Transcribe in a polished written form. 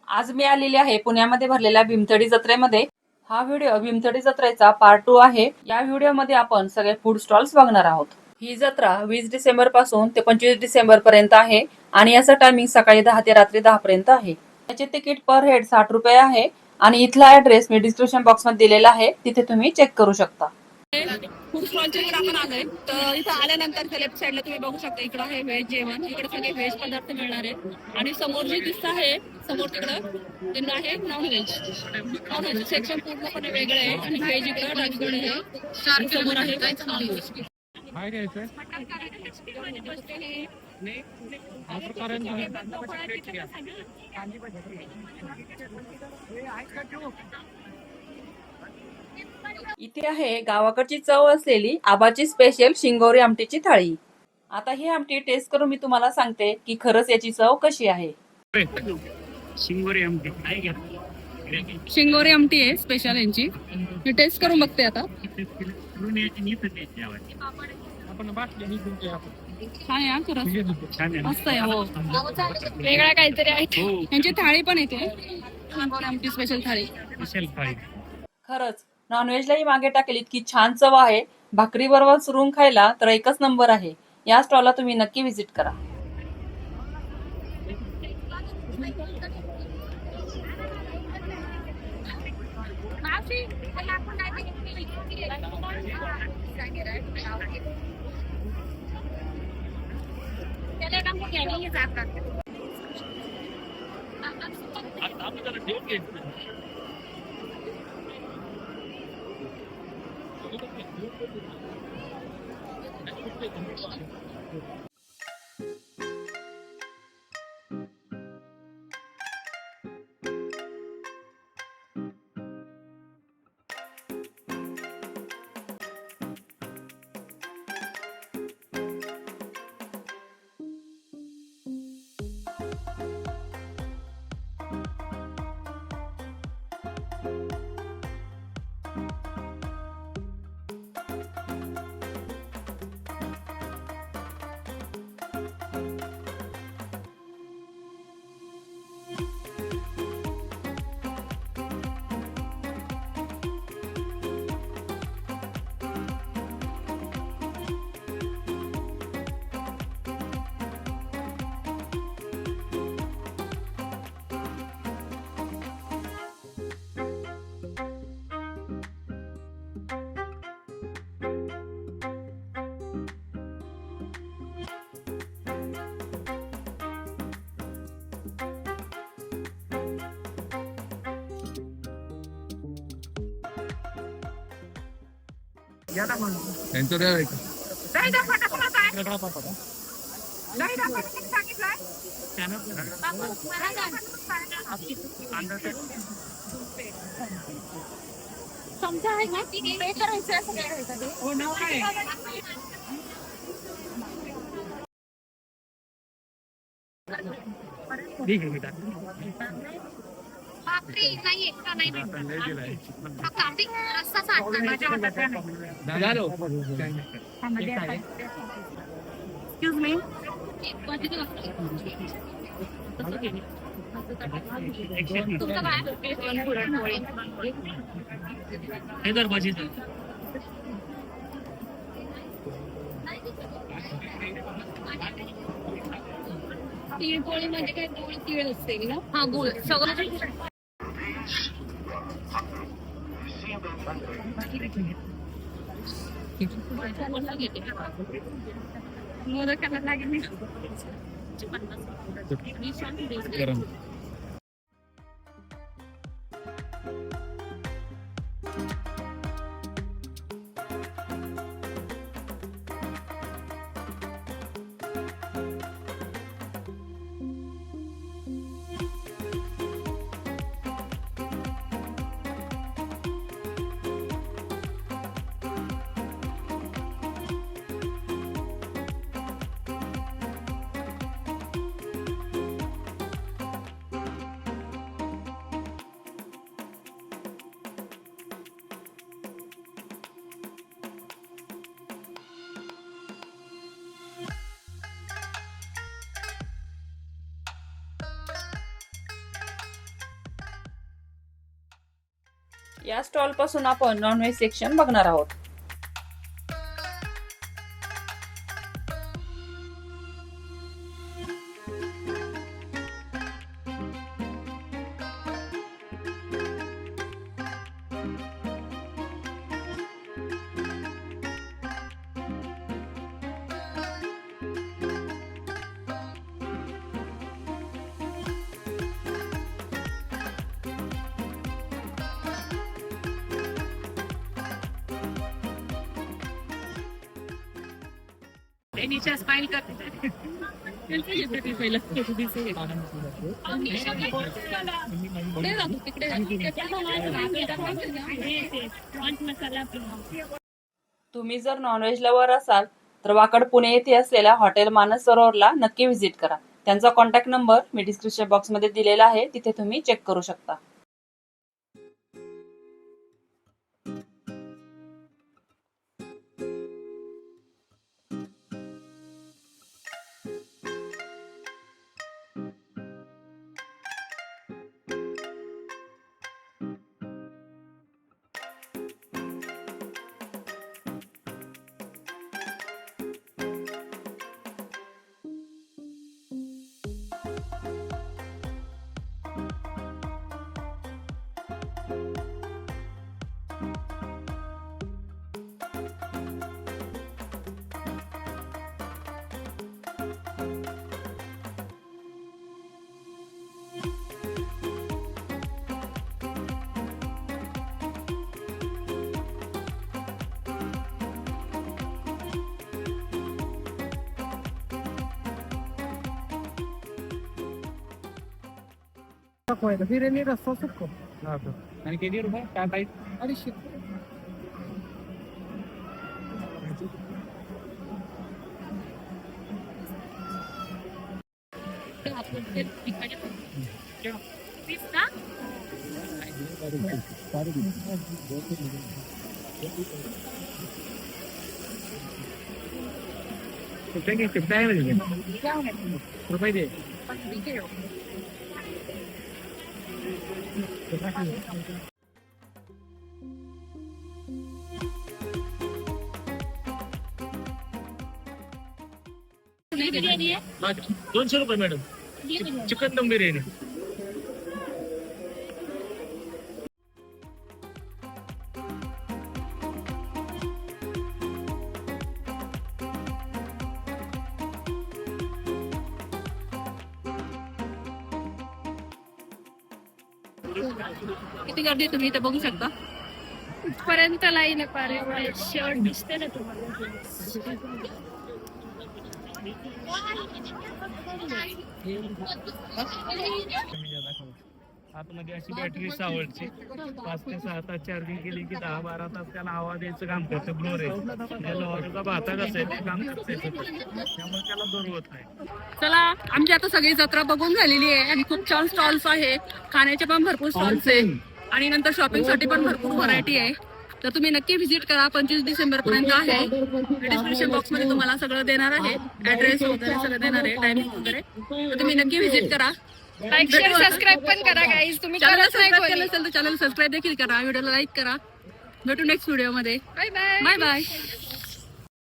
आज मी आलेली आहे पुण्यामध्ये भरलेल्या भीमथडी जत्रेमध्ये। हा व्हिडिओ भीमथडी जत्रेचा पार्ट 2 आहे। या व्हिडिओमध्ये आपण सगळे फूड स्टॉल्स बघणार आहोत। ही जत्रा 20 डिसेंबर पासून ते 25 डिसेंबर पर्यंत आहे आणि याचं टायमिंग सकाळी 10 ते रात्री 10 पर्यंत आहे। याचे तिकीट पर हेड 60 रुपये आहे आणि इथला ऍड्रेस मी डिस्क्रिप्शन बॉक्स मध्ये दिलेला आहे, तिथे तुम्ही चेक करू शकता। फूड स्टॉलच्या इकडे आपण आलोय, तर इथं आल्यानंतर लेफ्ट साईडला तुम्ही बघू शकता, इकडे आहे व्हेज जेवण। इकडे सगळे व्हेज पदार्थ मिळणार आहेत आणि समोर जे दिसत आहे समोर तिकडं त्यांना आहे नॉनव्हेज सेक्शन पूर्णपणे वेगळं आहे आणि व्हेज इकडं डावीकडे आहे आणि समोर आहे नॉनव्हेज। इथे आहे गावाकडची चव असलेली आबाची स्पेशल शिंगोरी आमटीची थाळी। आता ही आमटी टेस्ट करून मी तुम्हाला सांगते की खरंच याची चव कशी आहे। शिंगोरी आमटी आहे स्पेशल यांची, मी टेस्ट करून बघते आता। छान आहे खरंच, मस्त आहे। हो, वेगळा काहीतरी आहे। यांची थाळी पण येते, शिंगोरी आमटी स्पेशल थाळी। खरंच नॉनव्हेजलाही मागे टाकेल इतकी छान चव आहे। भाकरी बरोबर चुरून खायला तर एकच नंबर आहे। या स्टॉलला तुम्ही नक्की व्हिजिट करा। समजा आहे ना, पे करायचं असं काय करायचं ते? हो ना, काय भाकरी नाही का नाही, फक्त आमटी रस्सा सांगतात माझ्या हातात नाही। एक्सक्यूज मी, तुमचं काय पुरणपोळी भाजी तिळपोळी म्हणजे काय, गोळ तिळ असते ना? हा, गोळ सगळं मोदकाला लागेल। या स्टॉल पासून आपण नॉनव्हेज सेक्शन बघणार आहोत. नीचे स्माइल करते पहिलं तुम्ही जर नॉनव्हेज लवर असाल तर वाकड पुणे येथे असलेल्या हॉटेल मानस सरोवरला नक्की व्हिजिट करा. त्यांचा कॉन्टॅक्ट नंबर मी डिस्क्रिप्शन बॉक्स मध्ये दिलेला आहे, तिथे तुम्ही चेक करू शकता. बिर्याणी रस्सा सुक्को आणि किती रुपये काय पाहिजे 250. रुपये दे बिर्याणी आहे 200 रुपये मॅडम. चिकन दम बिर्याणी. किती गर्दी आहे तुम्ही इथे बघू शकता. पर्यंत लाईन आहे पारे शर्ट दिसते ना तुम्हाला. आतमध्ये अशी बॅटरी सावळची 5 ते 6 तास चार्जिंग केली की 10-12 तास त्याला हवा द्यायचं काम करतं. ब्लोअर आहे भाता कसं आहे ते काम करते, त्यामुळे त्याला दोर होत नाही. चला, आमची आता सगळी जत्रा बघून झालेली आहे आणि खूप छान स्टॉल्स आहे. खाण्याचे पण भरपूर स्टॉल्स आहे आणि नंतर शॉपिंग साठी पण भरपूर व्हरायटी आहे. तर तुम्ही नक्की व्हिजिट करा. 25 डिसेंबर पर्यंत आहे. डिस्क्रिप्शन बॉक्स मध्ये तुम्हाला सगळं देणार आहे, ऍड्रेस वगैरे सगळं देणार आहे, टायमिंग वगैरे. तर तुम्ही नक्की व्हिजिट करा. लाईक शेअर सबस्क्राईब पण करा गाईज. तुम्ही चॅनल करत नाही सबस्क्राईब कोणी. केलं असेल तर चॅनल सबस्क्राईब देखील करा, व्हिडिओला लाईक करा. भेटू नेक्स्ट व्हिडिओ मध्ये. Bye bye. Bye bye.